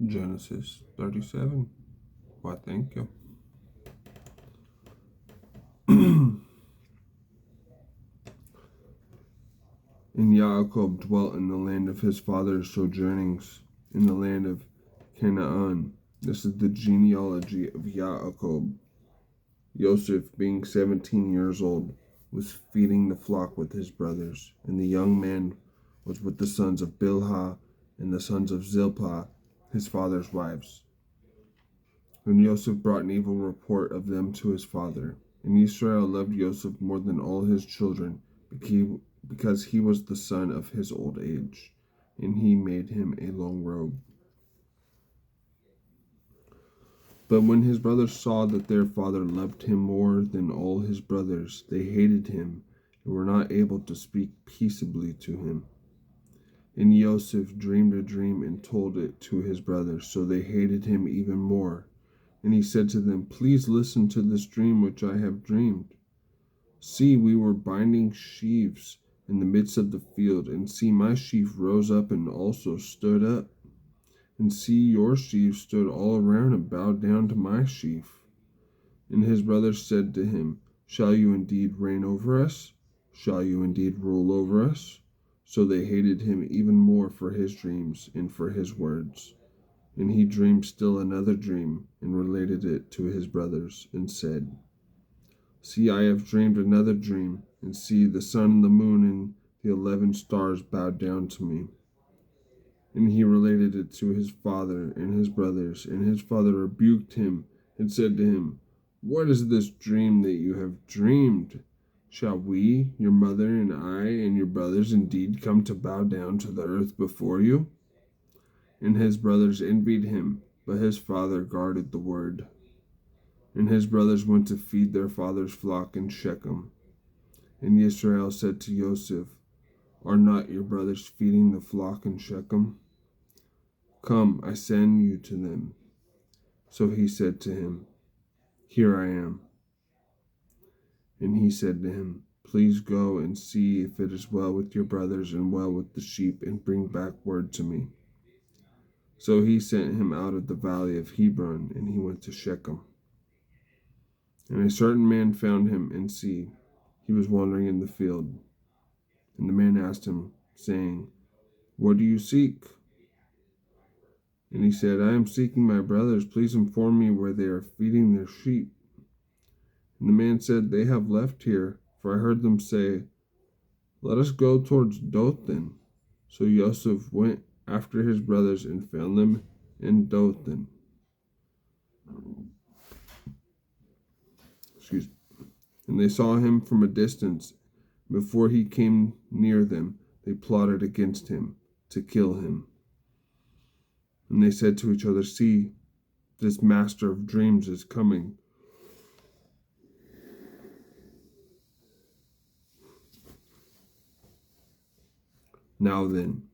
Genesis 37. Why, thank you. And Yaakov dwelt in the land of his father's sojournings, in the land of Canaan. This is the genealogy of Yaakov. Joseph, being 17 years old, was feeding the flock with his brothers, and the young man was with the sons of Bilhah and the sons of Zilpah, his father's wives. And Joseph brought an evil report of them to his father. And Israel loved Joseph more than all his children, because he was the son of his old age, and he made him a long robe. But when his brothers saw that their father loved him more than all his brothers, they hated him and were not able to speak peaceably to him. And Joseph dreamed a dream and told it to his brothers, so they hated him even more. And he said to them, "Please listen to this dream which I have dreamed. See, we were binding sheaves in the midst of the field, and see, my sheaf rose up and also stood up. And see, your sheaf stood all around and bowed down to my sheaf." And his brothers said to him, "Shall you indeed reign over us? Shall you indeed rule over us?" So they hated him even more for his dreams and for his words. And he dreamed still another dream, and related it to his brothers, and said, "See, I have dreamed another dream, and see, the sun and the moon and the 11 stars bowed down to me." And he related it to his father and his brothers, and his father rebuked him, and said to him, "What is this dream that you have dreamed? Shall we, your mother and I, and your brothers indeed come to bow down to the earth before you?" And his brothers envied him, but his father guarded the word. And his brothers went to feed their father's flock in Shechem. And Israel said to Joseph, "Are not your brothers feeding the flock in Shechem? Come, I send you to them." So he said to him, "Here I am." And he said to him, "Please go and see if it is well with your brothers and well with the sheep, and bring back word to me." So he sent him out of the valley of Hebron, and he went to Shechem. And a certain man found him, and see, he was wandering in the field. And the man asked him, saying, "What do you seek?" And he said, "I am seeking my brothers. Please inform me where they are feeding their sheep." And the man said, "They have left here, for I heard them say, 'Let us go towards Dothan.'" So Joseph went after his brothers and found them in Dothan. And they saw him from a distance. Before he came near them, they plotted against him to kill him. And they said to each other, "See, this master of dreams is coming. Now then,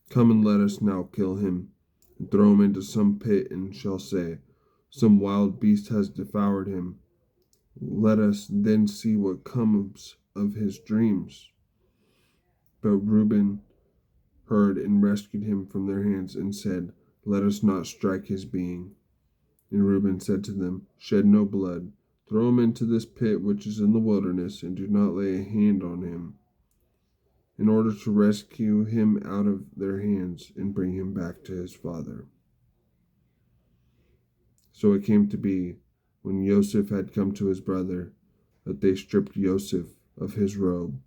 come and let us now kill him, and throw him into some pit, and shall say, 'Some wild beast has devoured him.' Let us then see what comes of his dreams." But Reuben heard and rescued him from their hands, and said, "Let us not strike his being." And Reuben said to them, "Shed no blood. Throw him into this pit which is in the wilderness, and do not lay a hand on him, in order to rescue him out of their hands and bring him back to his father." So it came to be, when Joseph had come to his brother, that they stripped Joseph of his robe,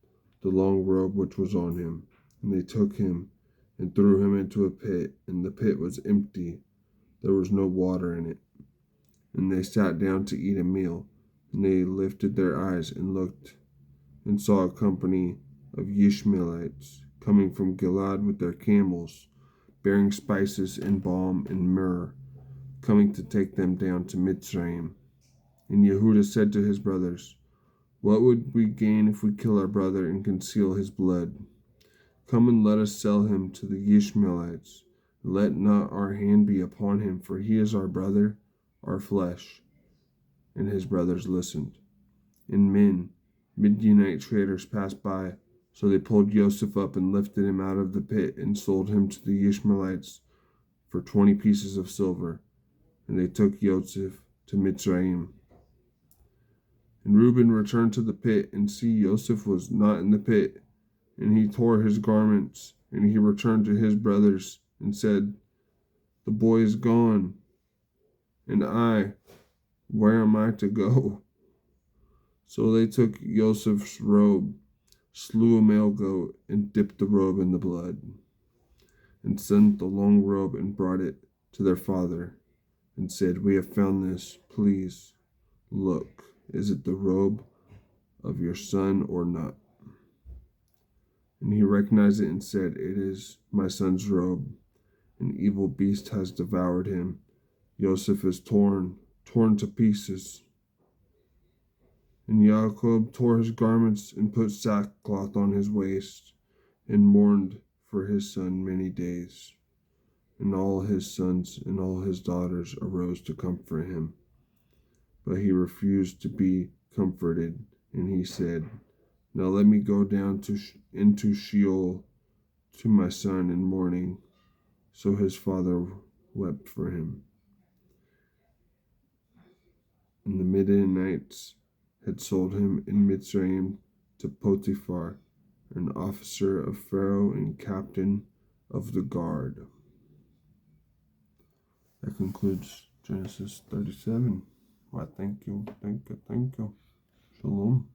the long robe which was on him, and they took him and threw him into a pit, and the pit was empty. There was no water in it. And they sat down to eat a meal, and they lifted their eyes and looked, and saw a company of Ishmaelites coming from Gilead with their camels, bearing spices and balm and myrrh, coming to take them down to Mitzrayim. And Yehudah said to his brothers, "What would we gain if we kill our brother and conceal his blood? Come and let us sell him to the Ishmaelites. Let not our hand be upon him, for he is our brother, our flesh." And his brothers listened. And Midianite traders passed by. So they pulled Joseph up and lifted him out of the pit and sold him to the Ishmaelites for 20 pieces of silver. And they took Joseph to Mitzrayim. And Reuben returned to the pit, and see, Joseph was not in the pit. And he tore his garments, and he returned to his brothers, and said, "The boy is gone, and where am I to go?" So they took Joseph's robe, slew a male goat, and dipped the robe in the blood, and sent the long robe and brought it to their father, and said, "We have found this. Please look, is it the robe of your son or not?" And he recognized it and said, "It is my son's robe. An evil beast has devoured him. Joseph is torn to pieces." And Jacob tore his garments and put sackcloth on his waist, and mourned for his son many days. And all his sons and all his daughters arose to comfort him. But he refused to be comforted, and he said, "Now let me go down into Sheol to my son in mourning." So his father wept for him. And the Midianites had sold him in Mitzrayim to Potiphar, an officer of Pharaoh and captain of the guard. That concludes Genesis 37. Well, thank you. Shalom.